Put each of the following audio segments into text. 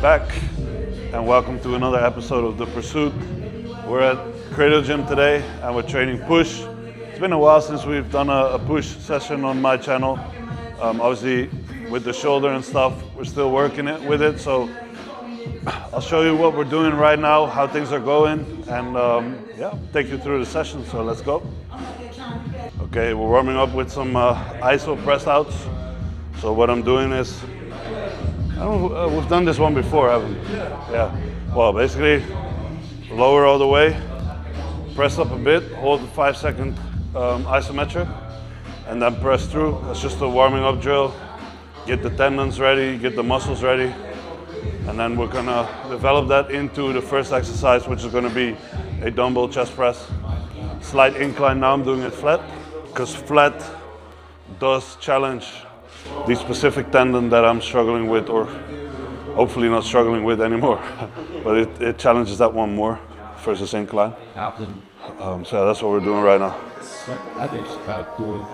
Back, and welcome to another episode of The Pursuit. We're at Cradle Gym today and we're training push. It's been a while since we've done a push session on my channel. Obviously with the shoulder and stuff, we're still working with it. So I'll show you what we're doing right now, how things are going, and take you through the session. So let's go. Okay, we're warming up with some iso press outs. So what I'm doing is, we've done this one before, haven't we? Yeah. Well, basically, lower all the way, press up a bit, hold the 5-second isometric, and then press through. That's just a warming up drill. Get the tendons ready, get the muscles ready, and then we're gonna develop that into the first exercise, which is gonna be a dumbbell chest press. Slight incline now, I'm doing it flat, because flat does challenge the specific tendon that I'm struggling with, or hopefully not struggling with anymore, but it challenges that one more versus incline. So that's what we're doing right now. I think it's about doing.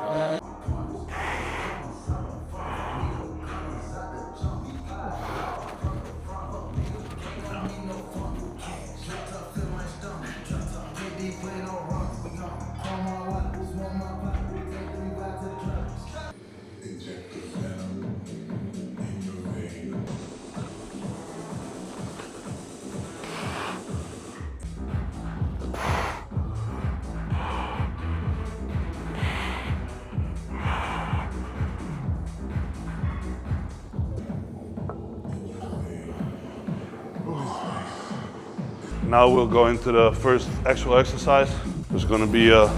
Now we'll go into the first actual exercise. There's going to be a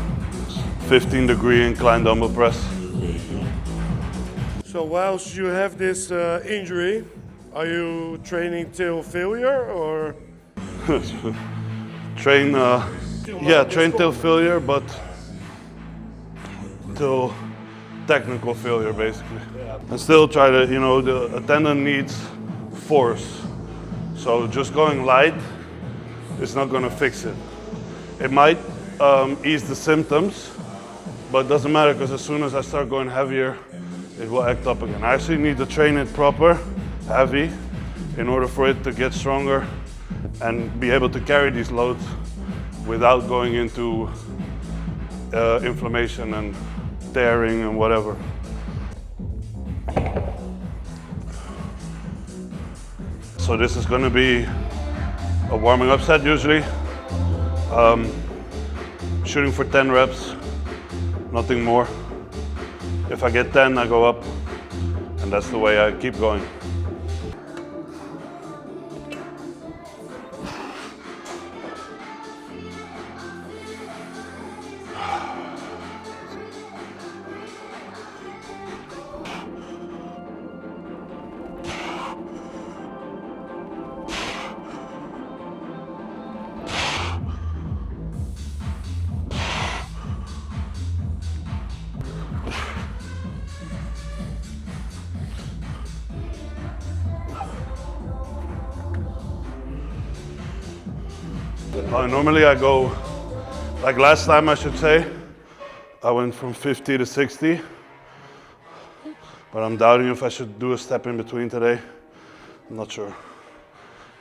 15-degree incline dumbbell press. So whilst you have this injury, are you training till failure or? Train till failure, but till technical failure basically. And still try to, the tendon needs force. So just going light, it's not going to fix it. It might ease the symptoms, but it doesn't matter, because as soon as I start going heavier, it will act up again. I actually need to train it proper, heavy, in order for it to get stronger and be able to carry these loads without going into inflammation and tearing and whatever. So this is going to be a warming up set usually. Shooting for 10 reps, nothing more. If I get 10, I go up, and that's the way I keep going. Normally I go, like last time I should say, I went from 50 to 60, but I'm doubting if I should do a step in between today. I'm not sure.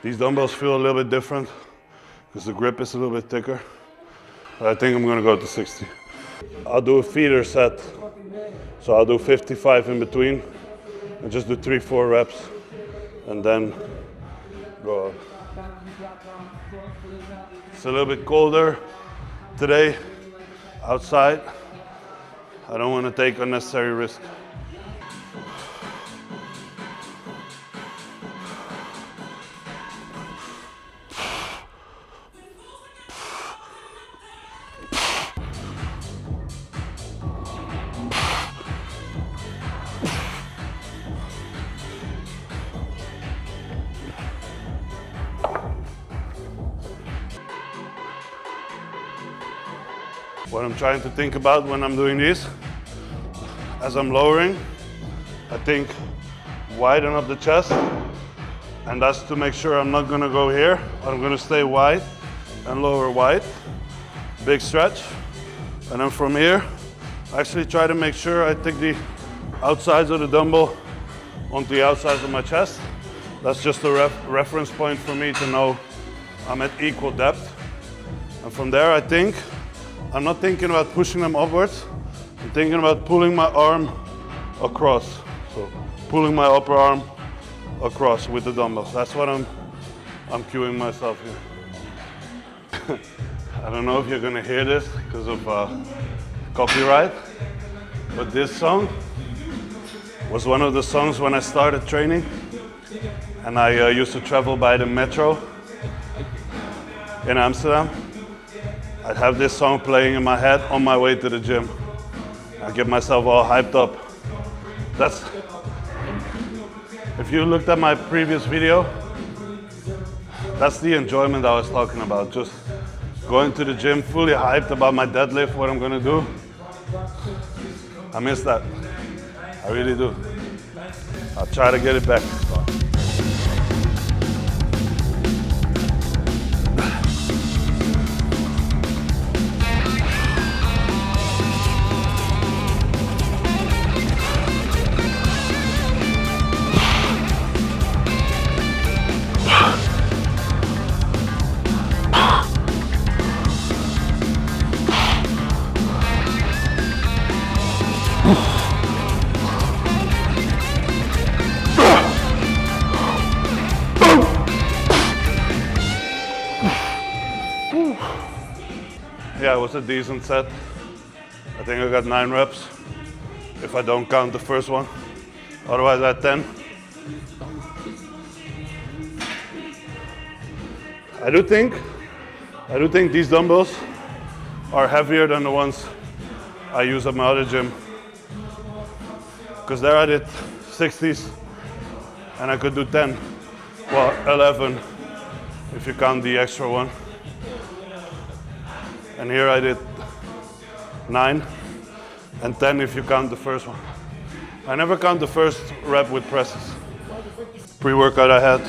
These dumbbells feel a little bit different because the grip is a little bit thicker, but I think I'm gonna go to 60. I'll do a feeder set, so I'll do 55 in between and just do 3-4 reps and then go up. It's a little bit colder today outside. I don't want to take unnecessary risk. What I'm trying to think about when I'm doing this, as I'm lowering, I think widen up the chest, and that's to make sure I'm not gonna go here. I'm gonna stay wide and lower wide, big stretch. And then from here, actually try to make sure I take the outsides of the dumbbell onto the outsides of my chest That's just a reference point for me to know I'm at equal depth. And from there, I'm not thinking about pushing them upwards. I'm thinking about pulling my arm across. So pulling my upper arm across with the dumbbells. That's what I'm cueing myself here. I don't know if you're gonna hear this because of copyright, but this song was one of the songs when I started training, and I used to travel by the metro in Amsterdam. I'd have this song playing in my head on my way to the gym. I get myself all hyped up. If you looked at my previous video, that's the enjoyment I was talking about. Just going to the gym fully hyped about my deadlift, what I'm gonna do. I miss that. I really do. I'll try to get it back. Yeah, it was a decent set. I think I got 9 reps, if I don't count the first one. Otherwise I had 10. I do think these dumbbells are heavier than the ones I use at my other gym. Because there I did 60s and I could do 10. Well, 11 if you count the extra one. And here I did 9 and 10 if you count the first one. I never count the first rep with presses. Pre-workout I had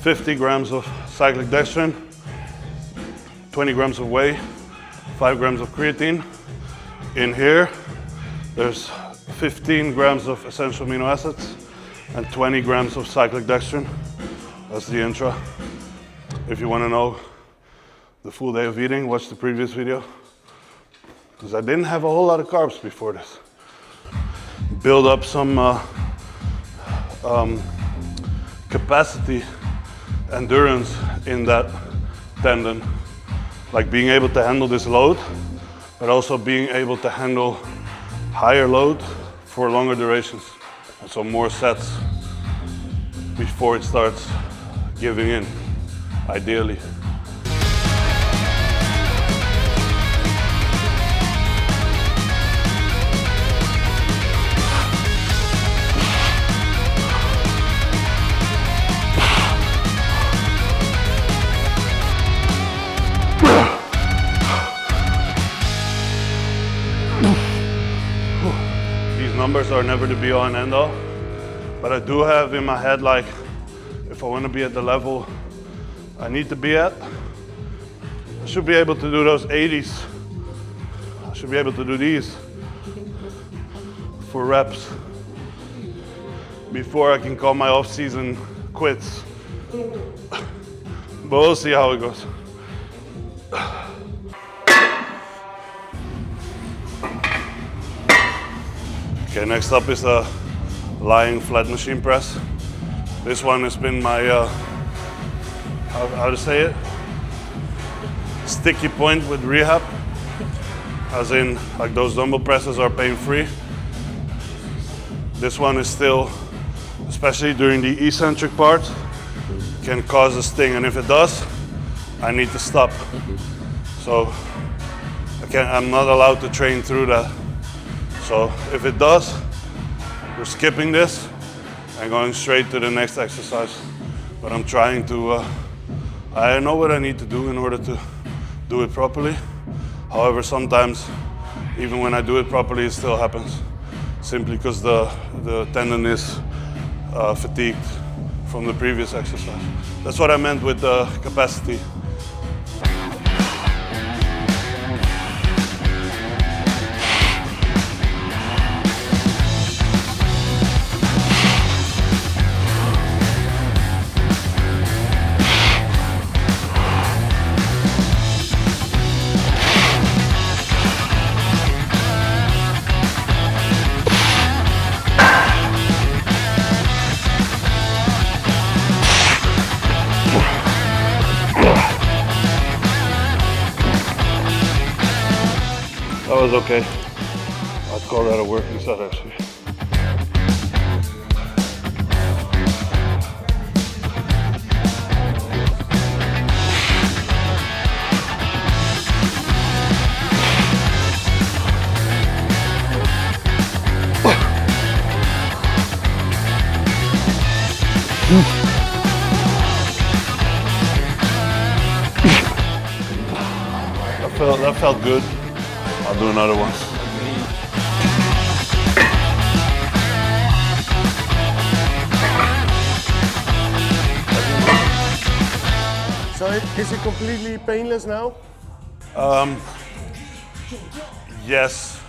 50 grams of cyclic dextrin, 20 grams of whey, 5 grams of creatine. In here, there's 15 grams of essential amino acids and 20 grams of cyclic dextrin. That's the intra. If you want to know the full day of eating, watch the previous video. Because I didn't have a whole lot of carbs before this. Build up some capacity, endurance in that tendon. Like being able to handle this load, but also being able to handle higher load for longer durations. And so more sets before it starts giving in, ideally. Numbers are never the be all and end all, but I do have in my head, like, if I want to be at the level I need to be at, I should be able to do those 80s. I should be able to do these for reps before I can call my off season quits. But we'll see how it goes. Okay, next up is a lying flat machine press. This one has been my, how to say it? Sticky point with rehab. As in, like, those dumbbell presses are pain-free. This one is still, especially during the eccentric part, can cause a sting, and if it does, I need to stop. So I'm not allowed to train through that. So if it does, we're skipping this and going straight to the next exercise. But I'm trying to, I know what I need to do in order to do it properly. However, sometimes, even when I do it properly, it still happens. Simply because the tendon is fatigued from the previous exercise. That's what I meant with the capacity. That was okay. I'd call that a working set actually. That felt good. I'll do another one. So is it completely painless now? Yes.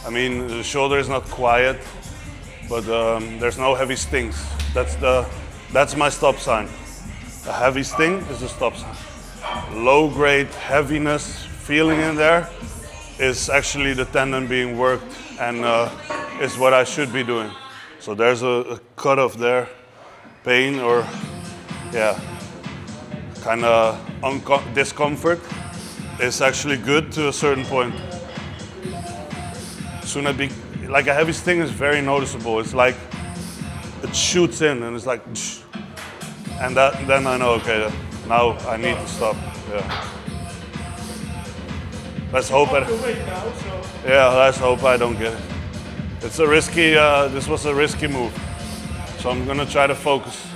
I mean, the shoulder is not quiet, but there's no heavy stings. That's my stop sign. A heavy sting is the stop sign. Low grade heaviness feeling in there is actually the tendon being worked and is what I should be doing. So there's a cutoff there, pain or kind of discomfort is actually good to a certain point. Soon like a heavy sting is very noticeable. It's like it shoots in and it's like, and then I know, okay, now I need to stop. Yeah. Let's hope let's hope I don't get it. It's a risky, this was a risky move. So I'm gonna try to focus.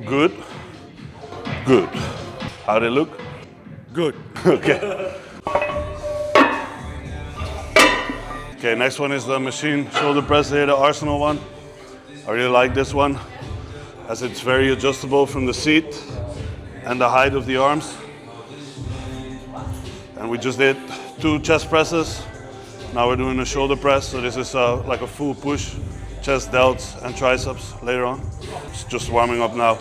Good. Good. How'd it look? Good. Okay. Okay, next one is the machine shoulder press here, the Arsenal one. I really like this one as it's very adjustable from the seat and the height of the arms. And we just did 2 chest presses. Now we're doing a shoulder press. So this is like a full push, chest, delts, and triceps later on. It's just warming up now.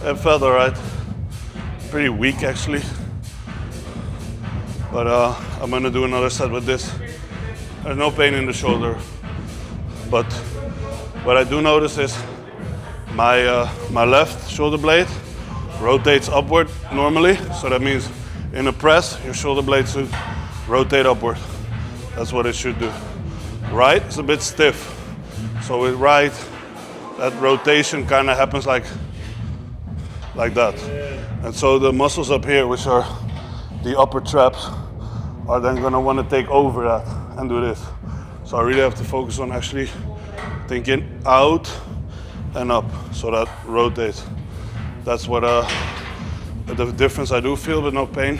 It felt all right. Pretty weak actually. But I'm gonna do another set with this. There's no pain in the shoulder. But what I do notice is my left shoulder blade rotates upward normally. So that means in a press, your shoulder blade should rotate upward. That's what it should do. Right is a bit stiff. So with right, that rotation kind of happens like that. And so the muscles up here, which are the upper traps, are then gonna wanna take over that and do this. So I really have to focus on actually thinking out and up, so that rotates. That's what the difference I do feel, but no pain.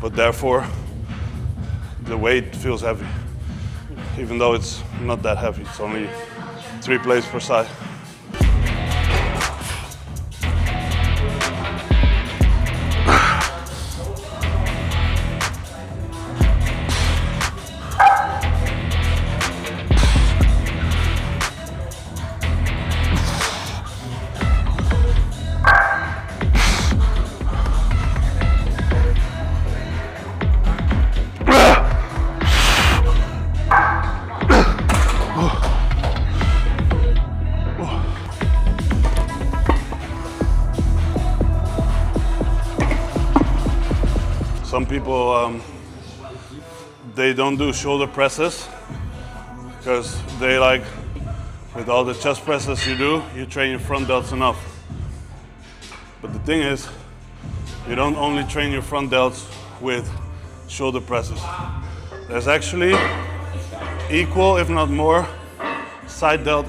But therefore, the weight feels heavy, even though it's not that heavy. It's only 3 plates per side. Some people, they don't do shoulder presses because they like, with all the chest presses you do, you train your front delts enough. But the thing is, you don't only train your front delts with shoulder presses. There's actually equal, if not more, side delt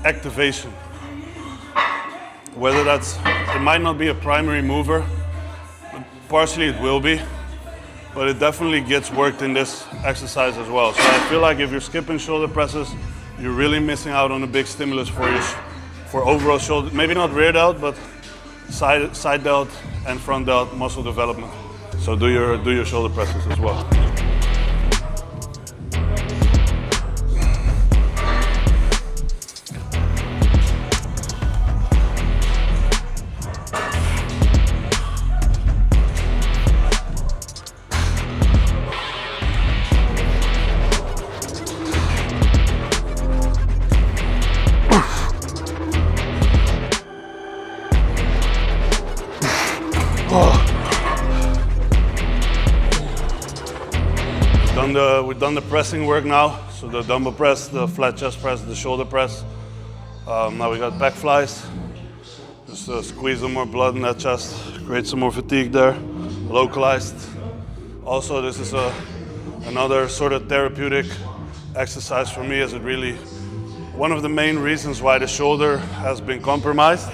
activation. Whether it might not be a primary mover, but partially it will be, but it definitely gets worked in this exercise as well. So I feel like if you're skipping shoulder presses, you're really missing out on a big stimulus for overall shoulder, maybe not rear delt, but side delt and front delt muscle development. So do your shoulder presses as well. We've done the pressing work now, so the dumbbell press, the flat chest press, the shoulder press. Now we got back flies. Just squeeze some more blood in that chest, create some more fatigue there, localized. Also, this is another sort of therapeutic exercise for me, as it really, one of the main reasons why the shoulder has been compromised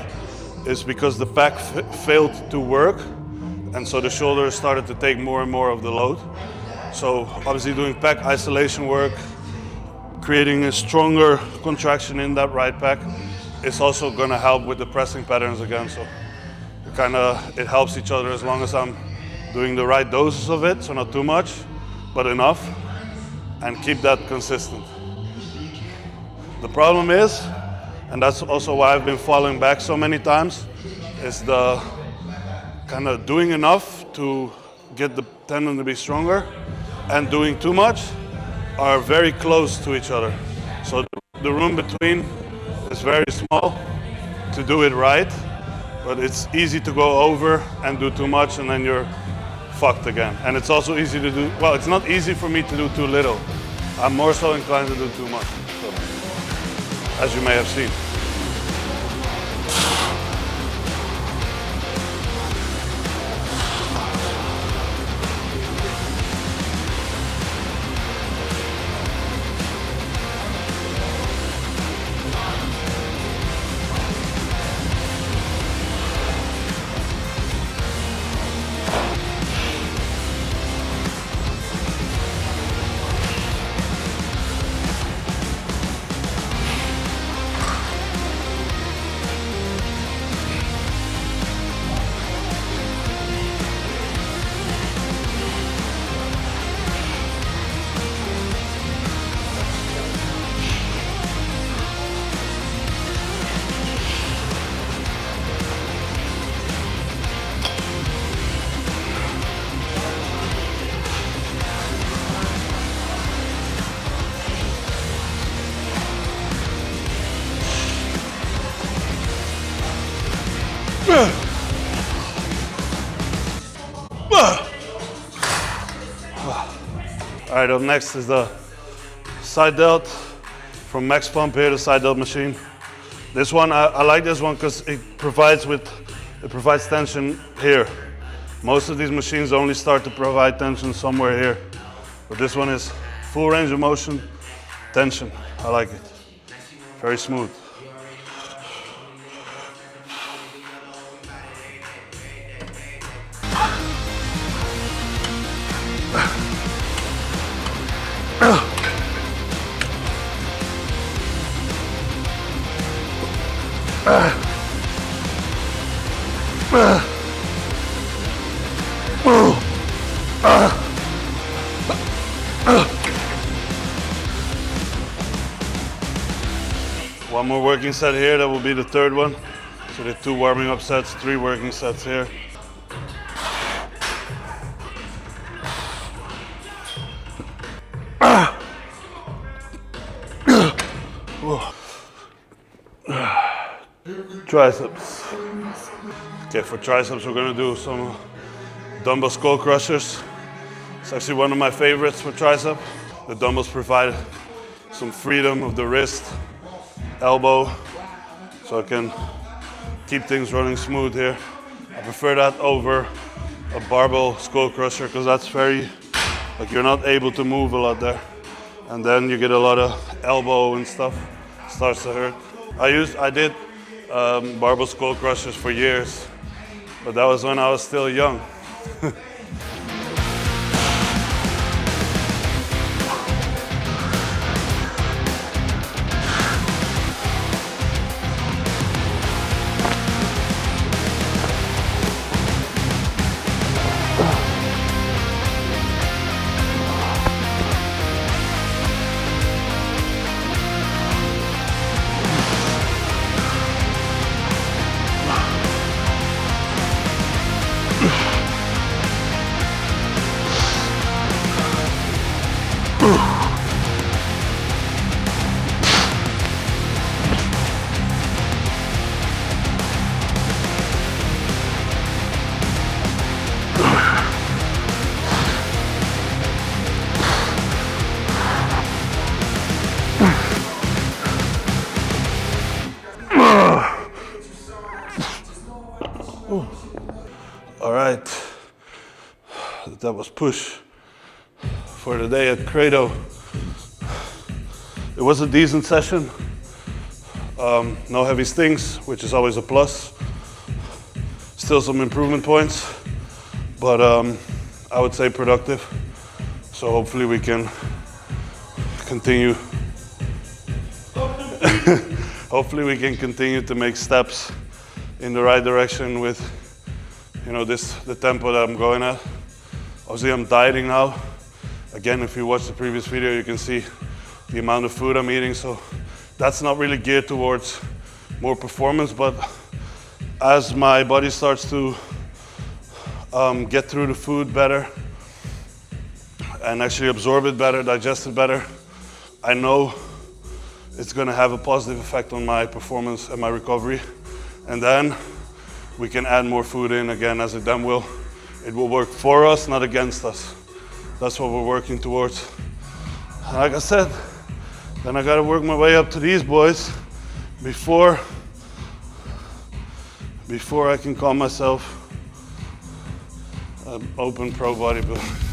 is because the pack failed to work, and so the shoulder started to take more and more of the load. So obviously doing pack isolation work, creating a stronger contraction in that right pack is also going to help with the pressing patterns again. So it helps each other as long as I'm doing the right doses of it, so not too much, but enough, and keep that consistent. The problem is, and that's also why I've been falling back so many times, is the kind of doing enough to get the tendon to be stronger and doing too much are very close to each other. So the room between is very small to do it right, but it's easy to go over and do too much, and then you're fucked again. And it's also easy to do, well, it's not easy for me to do too little. I'm more so inclined to do too much, so, as you may have seen. All right, up next is the side delt from Max Pump here, the side delt machine. This one, I like this one because it provides tension here. Most of these machines only start to provide tension somewhere here, but this one is full range of motion, tension. I like it. Very smooth. One more working set here, that will be the third one. So the 2 warming up sets, 3 working sets here. Triceps. Okay, for triceps we're gonna do some dumbbell skull crushers. It's actually one of my favorites for tricep. The dumbbells provide some freedom of the wrist, elbow, so I can keep things running smooth here. I prefer that over a barbell skull crusher because that's very, like, you're not able to move a lot there. And then you get a lot of elbow and stuff, starts to hurt. I did barbell skull crushers for years, but that was when I was still young. All right, that was push for the day at Credo. It was a decent session. No heavy stings, which is always a plus. Still some improvement points, but I would say productive. So hopefully we can continue. Hopefully we can continue to make steps in the right direction with, you know, the tempo that I'm going at. Obviously I'm dieting now. Again, if you watch the previous video, you can see the amount of food I'm eating. So that's not really geared towards more performance, but as my body starts to get through the food better and actually absorb it better, digest it better, I know it's gonna have a positive effect on my performance and my recovery. And then we can add more food in again, as it then will. It will work for us, not against us. That's what we're working towards. Like I said, then I gotta work my way up to these boys before I can call myself an open pro bodybuilder.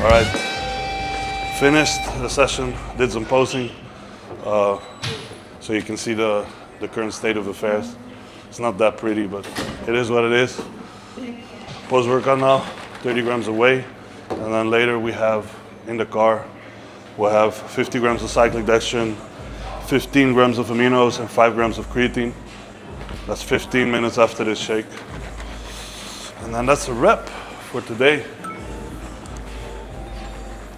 All right, finished the session, did some posing, so you can see the current state of affairs. It's not that pretty, but it is what it is. Post-workout now, 30 grams of whey, and then later we have, in the car, we'll have 50 grams of cyclic dextrin, 15 grams of aminos, and 5 grams of creatine. That's 15 minutes after this shake. And then that's a wrap for today.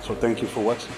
So thank you for watching.